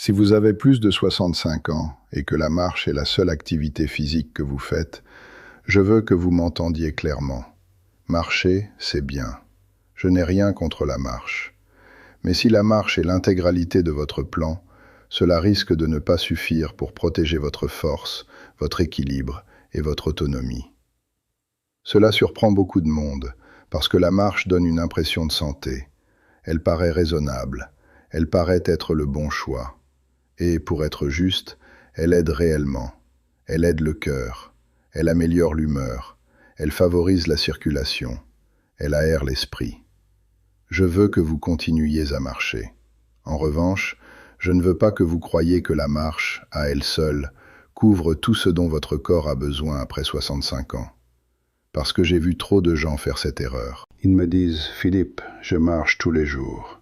Si vous avez plus de 65 ans et que la marche est la seule activité physique que vous faites, je veux que vous m'entendiez clairement. Marcher, c'est bien. Je n'ai rien contre la marche. Mais si la marche est l'intégralité de votre plan, cela risque de ne pas suffire pour protéger votre force, votre équilibre et votre autonomie. Cela surprend beaucoup de monde, parce que la marche donne une impression de santé. Elle paraît raisonnable, elle paraît être le bon choix. Et, pour être juste, elle aide réellement. Elle aide le cœur, elle améliore l'humeur, elle favorise la circulation, elle aère l'esprit. Je veux que vous continuiez à marcher. En revanche, je ne veux pas que vous croyiez que la marche, à elle seule, couvre tout ce dont votre corps a besoin après 65 ans. Parce que j'ai vu trop de gens faire cette erreur. Ils me disent « Philippe, je marche tous les jours ».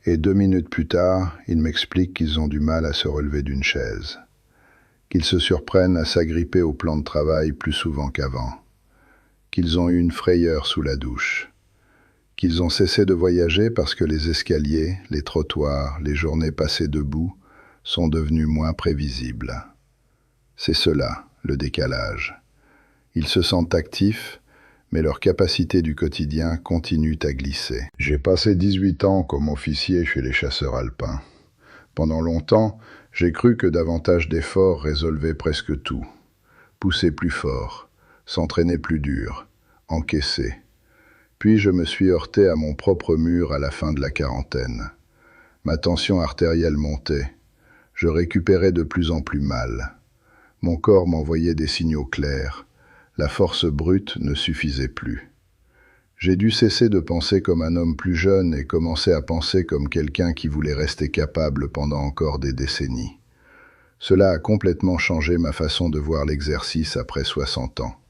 Et 2 minutes plus tard, ils m'expliquent qu'ils ont du mal à se relever d'une chaise, qu'ils se surprennent à s'agripper au plan de travail plus souvent qu'avant, qu'ils ont eu une frayeur sous la douche, qu'ils ont cessé de voyager parce que les escaliers, les trottoirs, les journées passées debout sont devenus moins prévisibles. C'est cela, le décalage. Ils se sentent actifs, mais leur capacité du quotidien continue à glisser. J'ai passé 18 ans comme officier chez les chasseurs alpins. Pendant longtemps, j'ai cru que davantage d'efforts résolvaient presque tout. Pousser plus fort, s'entraîner plus dur, encaisser. Puis je me suis heurté à mon propre mur à la fin de la quarantaine. Ma tension artérielle montait. Je récupérais de plus en plus mal. Mon corps m'envoyait des signaux clairs. La force brute ne suffisait plus. J'ai dû cesser de penser comme un homme plus jeune et commencer à penser comme quelqu'un qui voulait rester capable pendant encore des décennies. Cela a complètement changé ma façon de voir l'exercice après 60 ans.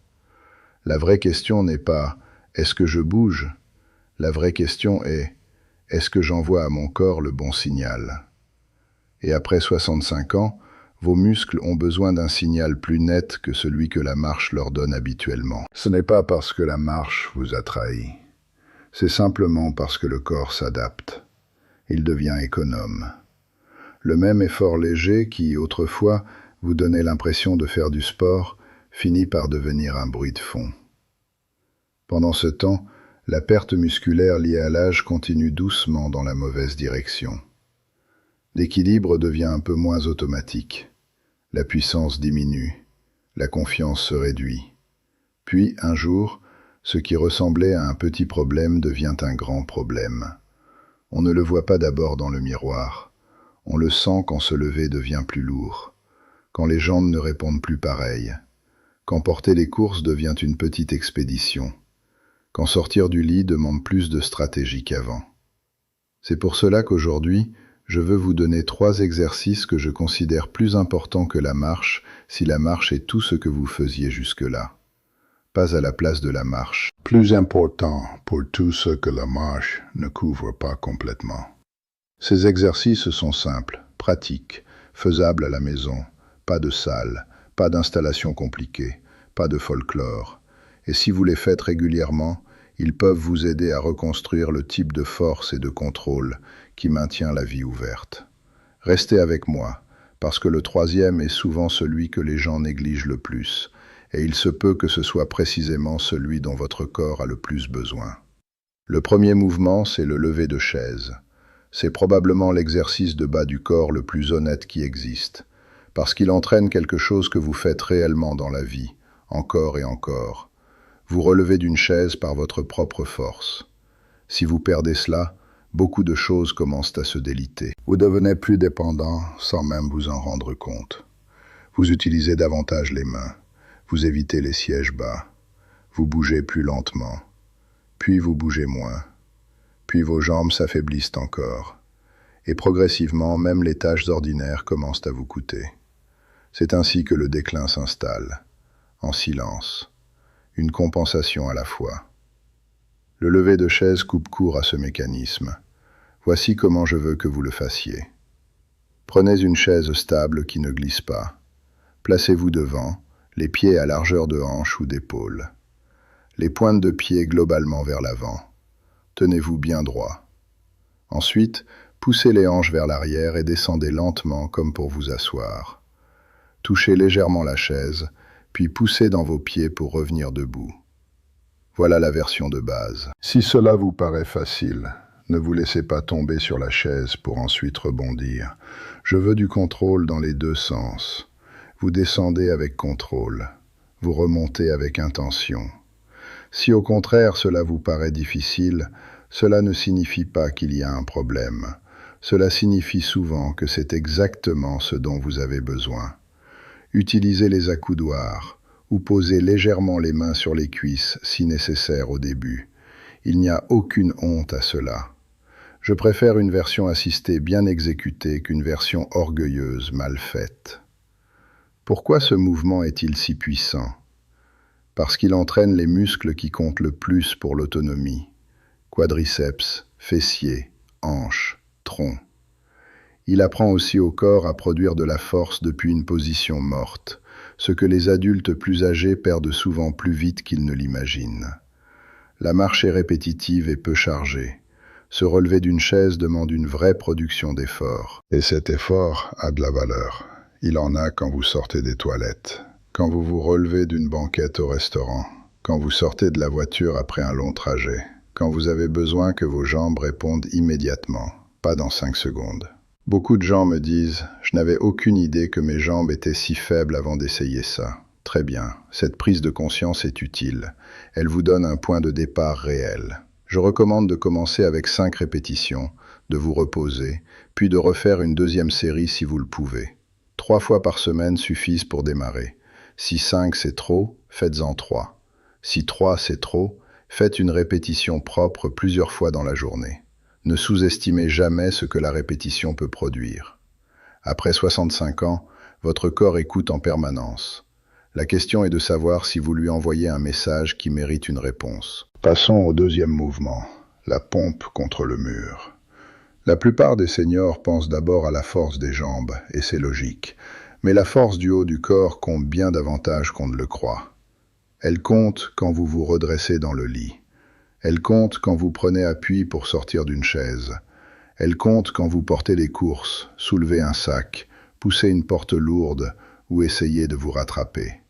La vraie question n'est pas « est-ce que je bouge ?» La vraie question est « est-ce que j'envoie à mon corps le bon signal ?» Et après 65 ans, vos muscles ont besoin d'un signal plus net que celui que la marche leur donne habituellement. Ce n'est pas parce que la marche vous a trahi. C'est simplement parce que le corps s'adapte. Il devient économe. Le même effort léger qui, autrefois, vous donnait l'impression de faire du sport, finit par devenir un bruit de fond. Pendant ce temps, la perte musculaire liée à l'âge continue doucement dans la mauvaise direction. L'équilibre devient un peu moins automatique. La puissance diminue, la confiance se réduit. Puis, un jour, ce qui ressemblait à un petit problème devient un grand problème. On ne le voit pas d'abord dans le miroir. On le sent quand se lever devient plus lourd, quand les jambes ne répondent plus pareil, quand porter les courses devient une petite expédition, quand sortir du lit demande plus de stratégie qu'avant. C'est pour cela qu'aujourd'hui, je veux vous donner 3 exercices que je considère plus importants que la marche, si la marche est tout ce que vous faisiez jusque-là. Pas à la place de la marche. Plus important pour tout ce que la marche ne couvre pas complètement. Ces exercices sont simples, pratiques, faisables à la maison, pas de salle, pas d'installation compliquée, pas de folklore. Et si vous les faites régulièrement, ils peuvent vous aider à reconstruire le type de force et de contrôle qui maintient la vie ouverte. Restez avec moi, parce que le 3e est souvent celui que les gens négligent le plus, et il se peut que ce soit précisément celui dont votre corps a le plus besoin. Le premier mouvement, c'est le lever de chaise. C'est probablement l'exercice de bas du corps le plus honnête qui existe, parce qu'il entraîne quelque chose que vous faites réellement dans la vie, encore et encore. Vous relevez d'une chaise par votre propre force. Si vous perdez cela, beaucoup de choses commencent à se déliter. Vous devenez plus dépendant sans même vous en rendre compte. Vous utilisez davantage les mains. Vous évitez les sièges bas. Vous bougez plus lentement. Puis vous bougez moins. Puis vos jambes s'affaiblissent encore. Et progressivement, même les tâches ordinaires commencent à vous coûter. C'est ainsi que le déclin s'installe, en silence. Une compensation à la fois. Le lever de chaise coupe court à ce mécanisme. Voici comment je veux que vous le fassiez. Prenez une chaise stable qui ne glisse pas. Placez-vous devant, les pieds à largeur de hanche ou d'épaule. Les pointes de pied globalement vers l'avant. Tenez-vous bien droit. Ensuite, Poussez les hanches vers l'arrière et descendez lentement comme pour vous asseoir. Touchez légèrement la chaise, puis poussez dans vos pieds pour revenir debout. Voilà la version de base. Si cela vous paraît facile, ne vous laissez pas tomber sur la chaise pour ensuite rebondir. Je veux du contrôle dans les deux sens. Vous descendez avec contrôle. Vous remontez avec intention. Si au contraire cela vous paraît difficile, cela ne signifie pas qu'il y a un problème. Cela signifie souvent que c'est exactement ce dont vous avez besoin. Utilisez les accoudoirs ou posez légèrement les mains sur les cuisses si nécessaire au début. Il n'y a aucune honte à cela. Je préfère une version assistée bien exécutée qu'une version orgueilleuse mal faite. Pourquoi ce mouvement est-il si puissant? Parce qu'il entraîne les muscles qui comptent le plus pour l'autonomie. Quadriceps, fessiers, hanches, tronc. Il apprend aussi au corps à produire de la force depuis une position morte, ce que les adultes plus âgés perdent souvent plus vite qu'ils ne l'imaginent. La marche est répétitive et peu chargée. Se relever d'une chaise demande une vraie production d'effort. Et cet effort a de la valeur. Il en a quand vous sortez des toilettes, quand vous vous relevez d'une banquette au restaurant, quand vous sortez de la voiture après un long trajet, quand vous avez besoin que vos jambes répondent immédiatement, pas dans 5 secondes. Beaucoup de gens me disent « Je n'avais aucune idée que mes jambes étaient si faibles avant d'essayer ça ». Très bien, cette prise de conscience est utile. Elle vous donne un point de départ réel. Je recommande de commencer avec 5 répétitions, de vous reposer, puis de refaire une deuxième série si vous le pouvez. 3 fois par semaine suffisent pour démarrer. Si 5 c'est trop, faites-en 3. Si 3 c'est trop, faites une répétition propre plusieurs fois dans la journée. Ne sous-estimez jamais ce que la répétition peut produire. Après 65 ans, votre corps écoute en permanence. La question est de savoir si vous lui envoyez un message qui mérite une réponse. Passons au deuxième mouvement, la pompe contre le mur. La plupart des seniors pensent d'abord à la force des jambes, et c'est logique. Mais la force du haut du corps compte bien davantage qu'on ne le croit. Elle compte quand vous vous redressez dans le lit. Elle compte quand vous prenez appui pour sortir d'une chaise. Elle compte quand vous portez les courses, soulevez un sac, poussez une porte lourde ou essayez de vous rattraper.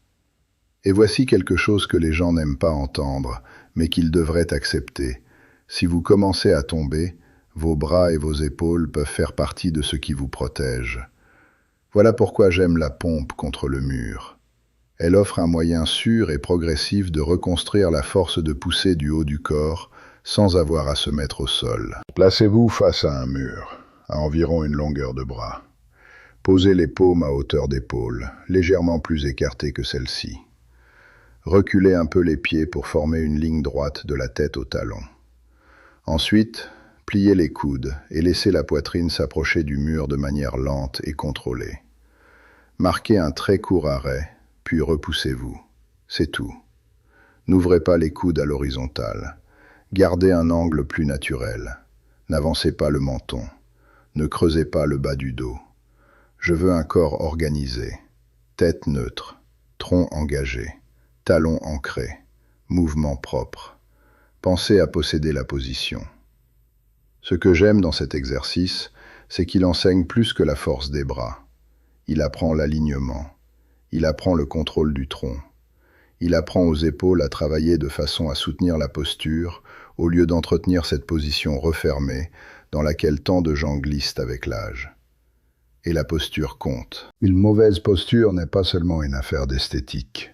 Et voici quelque chose que les gens n'aiment pas entendre, mais qu'ils devraient accepter. Si vous commencez à tomber, vos bras et vos épaules peuvent faire partie de ce qui vous protège. Voilà pourquoi j'aime la pompe contre le mur. Elle offre un moyen sûr et progressif de reconstruire la force de poussée du haut du corps sans avoir à se mettre au sol. Placez-vous face à un mur, à environ une longueur de bras. Posez les paumes à hauteur d'épaule, légèrement plus écartées que celle-ci. Reculez un peu les pieds pour former une ligne droite de la tête au talon. Ensuite, pliez les coudes et laissez la poitrine s'approcher du mur de manière lente et contrôlée. Marquez un très court arrêt, puis repoussez-vous. C'est tout. N'ouvrez pas les coudes à l'horizontale. Gardez un angle plus naturel. N'avancez pas le menton. Ne creusez pas le bas du dos. Je veux un corps organisé. Tête neutre. Tronc engagé. Talons ancrés. Mouvement propre. Pensez à posséder la position. Ce que j'aime dans cet exercice, c'est qu'il enseigne plus que la force des bras. Il apprend l'alignement. Il apprend le contrôle du tronc. Il apprend aux épaules à travailler de façon à soutenir la posture, au lieu d'entretenir cette position refermée dans laquelle tant de gens glissent avec l'âge. Et la posture compte. Une mauvaise posture n'est pas seulement une affaire d'esthétique.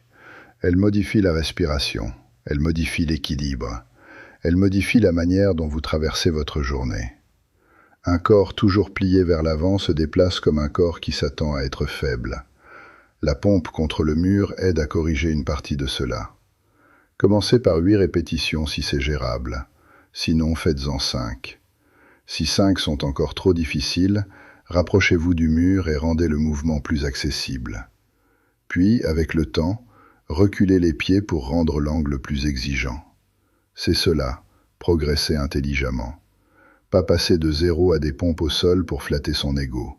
Elle modifie la respiration, elle modifie l'équilibre, elle modifie la manière dont vous traversez votre journée. Un corps toujours plié vers l'avant se déplace comme un corps qui s'attend à être faible. La pompe contre le mur aide à corriger une partie de cela. Commencez par 8 répétitions si c'est gérable, sinon faites-en 5. Si 5 sont encore trop difficiles, rapprochez-vous du mur et rendez le mouvement plus accessible. Puis, avec le temps, reculez les pieds pour rendre l'angle plus exigeant. C'est cela, progresser intelligemment. Pas passer de 0 à des pompes au sol pour flatter son ego.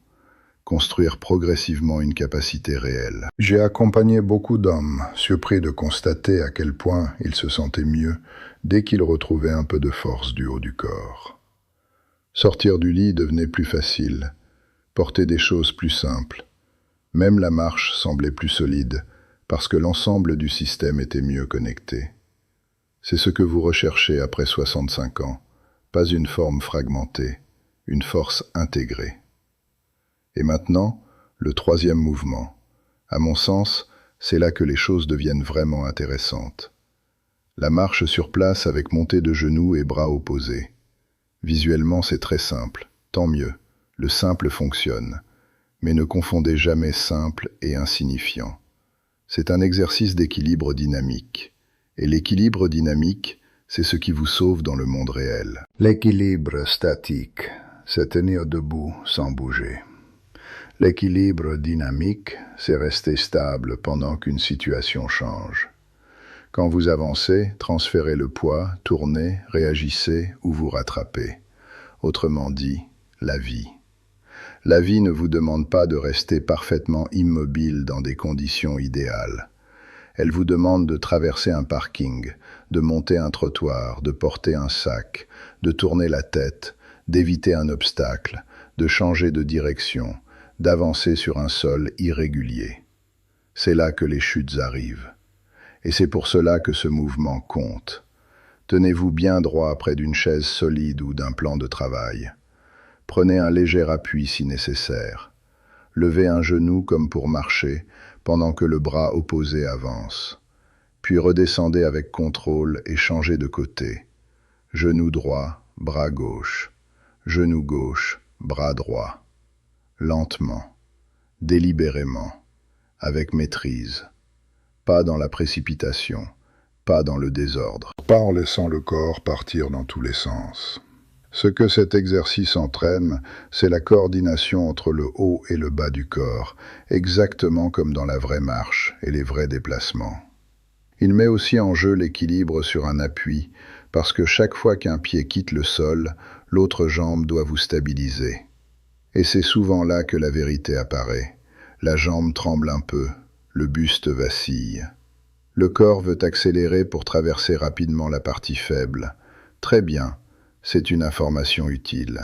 Construire progressivement une capacité réelle. J'ai accompagné beaucoup d'hommes, surpris de constater à quel point ils se sentaient mieux dès qu'ils retrouvaient un peu de force du haut du corps. Sortir du lit devenait plus facile, porter des choses plus simples. Même la marche semblait plus solide, parce que l'ensemble du système était mieux connecté. C'est ce que vous recherchez après 65 ans, pas une forme fragmentée, une force intégrée. Et maintenant, le troisième mouvement. À mon sens, c'est là que les choses deviennent vraiment intéressantes. La marche sur place avec montée de genoux et bras opposés. Visuellement, c'est très simple, tant mieux, le simple fonctionne. Mais ne confondez jamais simple et insignifiant. C'est un exercice d'équilibre dynamique. Et l'équilibre dynamique, c'est ce qui vous sauve dans le monde réel. L'équilibre statique, c'est tenir debout sans bouger. L'équilibre dynamique, c'est rester stable pendant qu'une situation change. Quand vous avancez, transférez le poids, tournez, réagissez ou vous rattrapez. Autrement dit, la vie. La vie ne vous demande pas de rester parfaitement immobile dans des conditions idéales. Elle vous demande de traverser un parking, de monter un trottoir, de porter un sac, de tourner la tête, d'éviter un obstacle, de changer de direction, d'avancer sur un sol irrégulier. C'est là que les chutes arrivent. Et c'est pour cela que ce mouvement compte. Tenez-vous bien droit près d'une chaise solide ou d'un plan de travail. Prenez un léger appui si nécessaire. Levez un genou comme pour marcher, pendant que le bras opposé avance. Puis redescendez avec contrôle et changez de côté. Genou droit, bras gauche. Genou gauche, bras droit. Lentement, délibérément, avec maîtrise. Pas dans la précipitation, pas dans le désordre. Pas en laissant le corps partir dans tous les sens. Ce que cet exercice entraîne, c'est la coordination entre le haut et le bas du corps, exactement comme dans la vraie marche et les vrais déplacements. Il met aussi en jeu l'équilibre sur un appui, parce que chaque fois qu'un pied quitte le sol, l'autre jambe doit vous stabiliser. Et c'est souvent là que la vérité apparaît. La jambe tremble un peu, le buste vacille. Le corps veut accélérer pour traverser rapidement la partie faible. Très bien. C'est une information utile.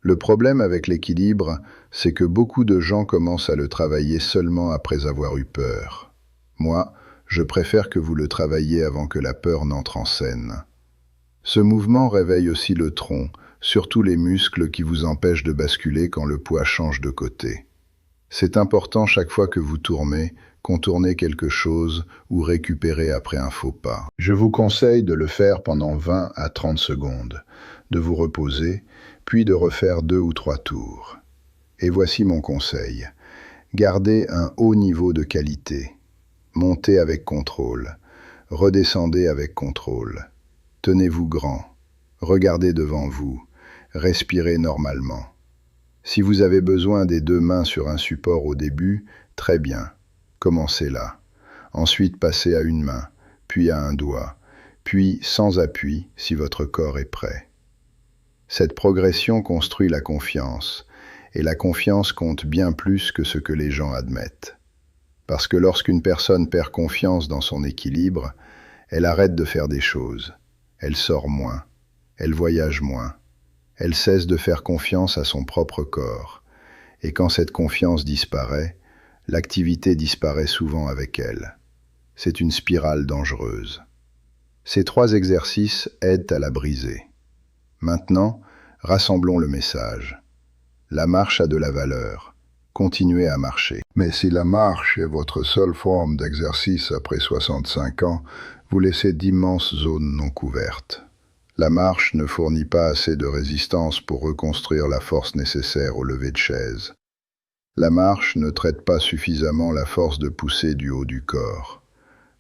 Le problème avec l'équilibre, c'est que beaucoup de gens commencent à le travailler seulement après avoir eu peur. Moi, je préfère que vous le travailliez avant que la peur n'entre en scène. Ce mouvement réveille aussi le tronc, surtout les muscles qui vous empêchent de basculer quand le poids change de côté. C'est important chaque fois que vous tournez, contournez quelque chose ou récupérez après un faux pas. Je vous conseille de le faire pendant 20 à 30 secondes, de vous reposer, puis de refaire 2 ou 3 tours. Et voici mon conseil. Gardez un haut niveau de qualité. Montez avec contrôle. Redescendez avec contrôle. Tenez-vous grand. Regardez devant vous. Respirez normalement. Si vous avez besoin des 2 mains sur un support au début, très bien. Commencez là. Ensuite, passez à une main, puis à un doigt, puis sans appui si votre corps est prêt. Cette progression construit la confiance, et la confiance compte bien plus que ce que les gens admettent. Parce que lorsqu'une personne perd confiance dans son équilibre, elle arrête de faire des choses, elle sort moins, elle voyage moins, elle cesse de faire confiance à son propre corps, et quand cette confiance disparaît, l'activité disparaît souvent avec elle. C'est une spirale dangereuse. Ces 3 exercices aident à la briser. Maintenant, rassemblons le message. La marche a de la valeur. Continuez à marcher. Mais si la marche est votre seule forme d'exercice après 65 ans, vous laissez d'immenses zones non couvertes. La marche ne fournit pas assez de résistance pour reconstruire la force nécessaire au lever de chaise. La marche ne traite pas suffisamment la force de poussée du haut du corps.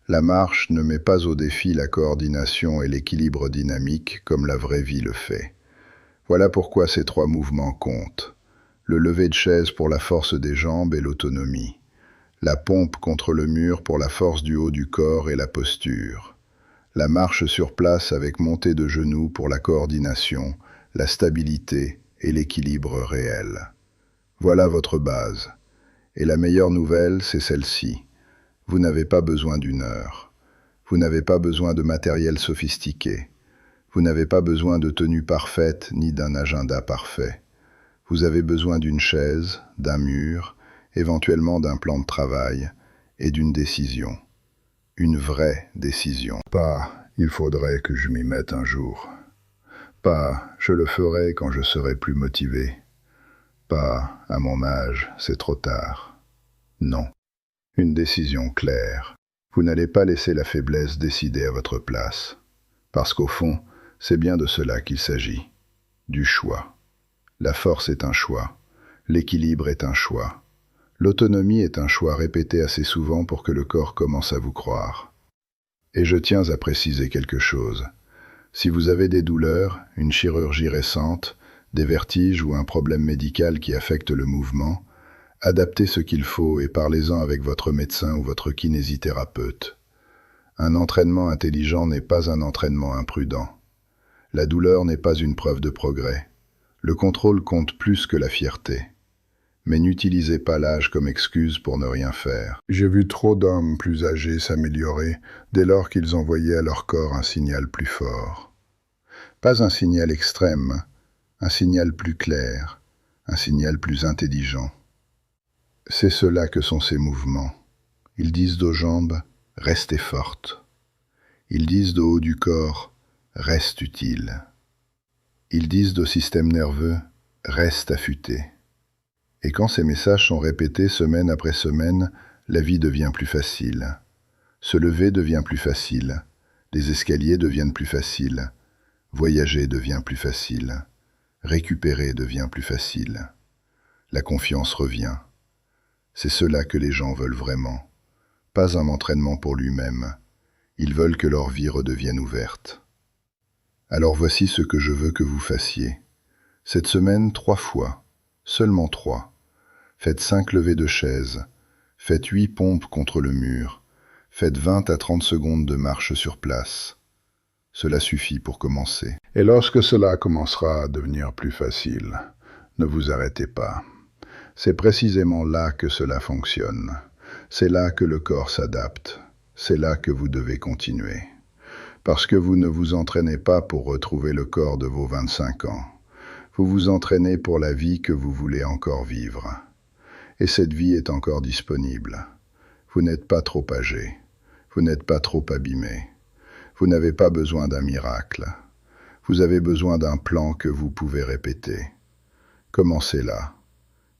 La marche ne met pas au défi la coordination et l'équilibre dynamique comme la vraie vie le fait. Voilà pourquoi ces 3 mouvements comptent. Le lever de chaise pour la force des jambes et l'autonomie. La pompe contre le mur pour la force du haut du corps et la posture. La marche sur place avec montée de genoux pour la coordination, la stabilité et l'équilibre réel. Voilà votre base. Et la meilleure nouvelle, c'est celle-ci. Vous n'avez pas besoin d'1 heure. Vous n'avez pas besoin de matériel sophistiqué. Vous n'avez pas besoin de tenue parfaite ni d'un agenda parfait. Vous avez besoin d'une chaise, d'un mur, éventuellement d'un plan de travail et d'une décision. Une vraie décision. Pas « il faudrait que je m'y mette un jour ». Pas « je le ferai quand je serai plus motivé ». Pas « à mon âge, c'est trop tard ». Non. Une décision claire. Vous n'allez pas laisser la faiblesse décider à votre place. Parce qu'au fond, c'est bien de cela qu'il s'agit. Du choix. La force est un choix. L'équilibre est un choix. L'autonomie est un choix répété assez souvent pour que le corps commence à vous croire. Et je tiens à préciser quelque chose. Si vous avez des douleurs, une chirurgie récente, des vertiges ou un problème médical qui affecte le mouvement, adaptez ce qu'il faut et parlez-en avec votre médecin ou votre kinésithérapeute. Un entraînement intelligent n'est pas un entraînement imprudent. La douleur n'est pas une preuve de progrès. Le contrôle compte plus que la fierté. Mais n'utilisez pas l'âge comme excuse pour ne rien faire. J'ai vu trop d'hommes plus âgés s'améliorer dès lors qu'ils envoyaient à leur corps un signal plus fort. Pas un signal extrême, un signal plus clair, un signal plus intelligent. C'est cela que sont ces mouvements. Ils disent aux jambes « restez fortes ». Ils disent au haut du corps « reste utile ». Ils disent au système nerveux « reste affûté ». Et quand ces messages sont répétés semaine après semaine, la vie devient plus facile. Se lever devient plus facile. Les escaliers deviennent plus faciles. Voyager devient plus facile. Récupérer devient plus facile. La confiance revient. C'est cela que les gens veulent vraiment. Pas un entraînement pour lui-même. Ils veulent que leur vie redevienne ouverte. Alors voici ce que je veux que vous fassiez. Cette semaine, 3 fois. Seulement 3. Faites 5 levées de chaise. Faites 8 pompes contre le mur. Faites 20 à 30 secondes de marche sur place. Cela suffit pour commencer. Et lorsque cela commencera à devenir plus facile, ne vous arrêtez pas. C'est précisément là que cela fonctionne. C'est là que le corps s'adapte. C'est là que vous devez continuer. Parce que vous ne vous entraînez pas pour retrouver le corps de vos 25 ans. Vous vous entraînez pour la vie que vous voulez encore vivre. Et cette vie est encore disponible. Vous n'êtes pas trop âgé. Vous n'êtes pas trop abîmé. Vous n'avez pas besoin d'un miracle. Vous avez besoin d'un plan que vous pouvez répéter. Commencez là.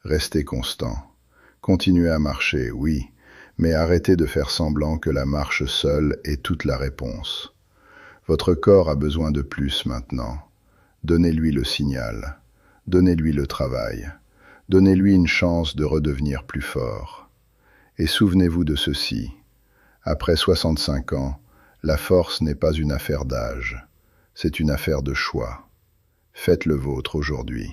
Restez constant. Continuez à marcher, oui, mais arrêtez de faire semblant que la marche seule est toute la réponse. Votre corps a besoin de plus maintenant. Donnez-lui le signal. Donnez-lui le travail. Donnez-lui une chance de redevenir plus fort. Et souvenez-vous de ceci. Après 65 ans, la force n'est pas une affaire d'âge. C'est une affaire de choix. Faites le vôtre aujourd'hui.